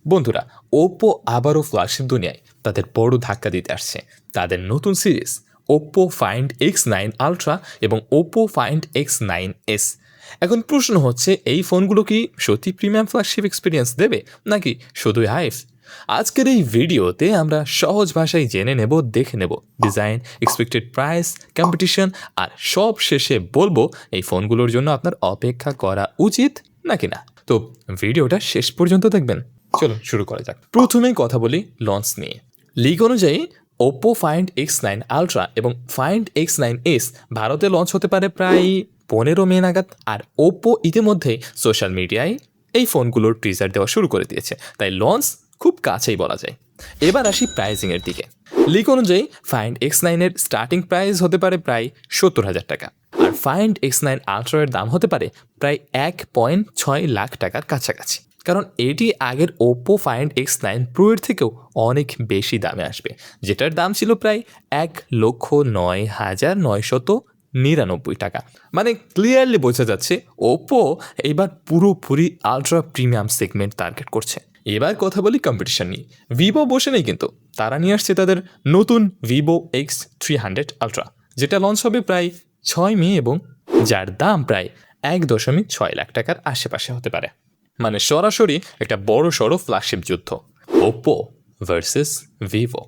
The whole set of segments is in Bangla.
বন্ধুরা, ওপ্পো আবারও ফ্ল্যাগশিপ দুনিয়ায় তাদের বড় ধাক্কা দিতে আসছে। তাদের নতুন series Oppo find X9 ultra এবং ওপ্পো ফাইন্ড X9s। এখন প্রশ্ন হচ্ছে, এই ফোনগুলো কি সত্যি প্রিমিয়াম ফ্ল্যাগশিপ এক্সপিরিয়েন্স দেবে নাকি শুধুই হাইপ? আজকের এই ভিডিওতে আমরা সহজ ভাষায় জেনে নেব, দেখে নেব ডিজাইন, এক্সপেক্টেড প্রাইস, কম্পিটিশন, আর সব শেষে বলবো এই ফোনগুলোর জন্য আপনার অপেক্ষা করা উচিত নাকি না। তো ভিডিওটা শেষ পর্যন্ত দেখবেন। চলুন শুরু করা যাক। প্রথমেই কথা বলি লঞ্চ নিয়ে। লিগ অনুযায়ী ওপ্পো ফাইন্ড X9 আলট্রা এবং ফাইন্ড X9s ভারতে লঞ্চ হতে পারে প্রায় 15 মে নাগাদ। আর ওপ্পো ইতিমধ্যেই সোশ্যাল মিডিয়ায় এই ফোনগুলোর টিজার দেওয়া শুরু করে দিয়েছে, তাই লঞ্চ খুব কাছেই বলা যায়। এবার আসি প্রাইসিংয়ের দিকে। লিগ অনুযায়ী ফাইন্ড X9-এর স্টার্টিং প্রাইস হতে পারে প্রায় 70,000 টাকা, আর ফাইন্ড X9 আলট্রার দাম হতে পারে প্রায় 1.6 লাখ টাকার কাছাকাছি। কারণ এটি আগের ওপ্পো ফাইন্ড X9 প্রো এর থেকেও অনেক বেশি দামে আসবে, যেটার দাম ছিল প্রায় 1,09,999 টাকা। মানে ক্লিয়ারলি বোঝা যাচ্ছে ওপ্পো এবার পুরোপুরি আলট্রা প্রিমিয়াম সেগমেন্ট টার্গেট করছে। এবার কথা বলি কম্পিটিশন নিয়ে। ভিভো বসে নেই কিন্তু, তারা নিয়ে আসছে তাদের নতুন ভিভো X300 আলট্রা, যেটা লঞ্চ হবে প্রায় 6 মে এবং যার দাম প্রায় 1.6 লাখ টাকার আশেপাশে হতে পারে। মানে সরাসরি একটা বড় সড়ো ফ্ল্যাগশিপ যুদ্ধ, ওপ্পো ভার্সেস ভিভো।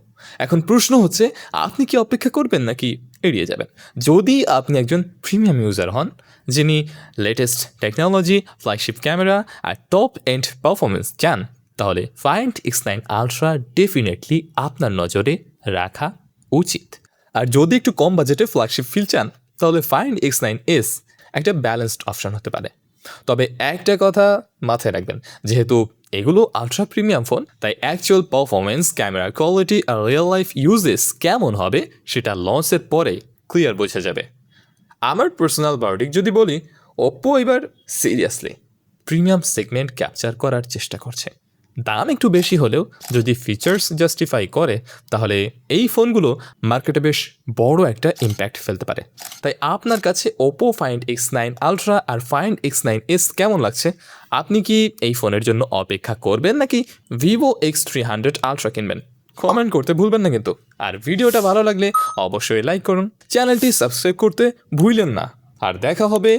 এখন প্রশ্ন হচ্ছে, আপনি কি অপেক্ষা করবেন নাকি এড়িয়ে যাবেন? যদি আপনি একজন প্রিমিয়াম ইউজার হন, যিনি লেটেস্ট টেকনোলজি, ফ্ল্যাগশিপ ক্যামেরা আর টপ এন্ড পারফরমেন্স চান, তাহলে ফাইন্ড X9 আলট্রা ডেফিনেটলি আপনার নজরে রাখা উচিত। আর যদি একটু কম বাজেটে ফ্ল্যাগশিপ ফিল চান, তাহলে ফাইন্ড X9s একটা ব্যালেন্সড অপশন হতে পারে। তবে একটা কথা মাথায় রাখবেন, যেহেতু এগুলো আলট্রা প্রিমিয়াম ফোন, তাই অ্যাকচুয়াল পারফরমেন্স, ক্যামেরা কোয়ালিটি আর রিয়েল লাইফ ইউজেস কেমন হবে সেটা লঞ্চের পরে ক্লিয়ার বোঝা যাবে। আমার পার্সোনাল ভার্ডিক্ট যদি বলি, ওপ্পো এবার সিরিয়াসলি প্রিমিয়াম সেগমেন্ট ক্যাপচার করার চেষ্টা করছে। দাম একটু বেশি হলেও যদি ফিচার্স জাস্টিফাই করে, তাহলে এই ফোনগুলো মার্কেটে বেশ বড় একটা ইম্প্যাক্ট ফেলতে পারে। তাই আপনার কাছে ওপ্পো ফাইন্ড X9 আলট্রা আর ফাইন্ড X9s কেমন লাগছে? আপনি কি এই ফোনের জন্য অপেক্ষা করবেন নাকি ভিভো X300 আলট্রা কিনবেন? কমেন্ট করতে ভুলবেন না কিন্তু। আর ভিডিওটা ভালো লাগলে অবশ্যই লাইক করুন, চ্যানেলটি সাবস্ক্রাইব করতে ভুলবেন না। আর দেখা হবে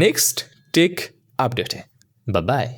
নেক্সট টেক আপডেটে। Bye bye.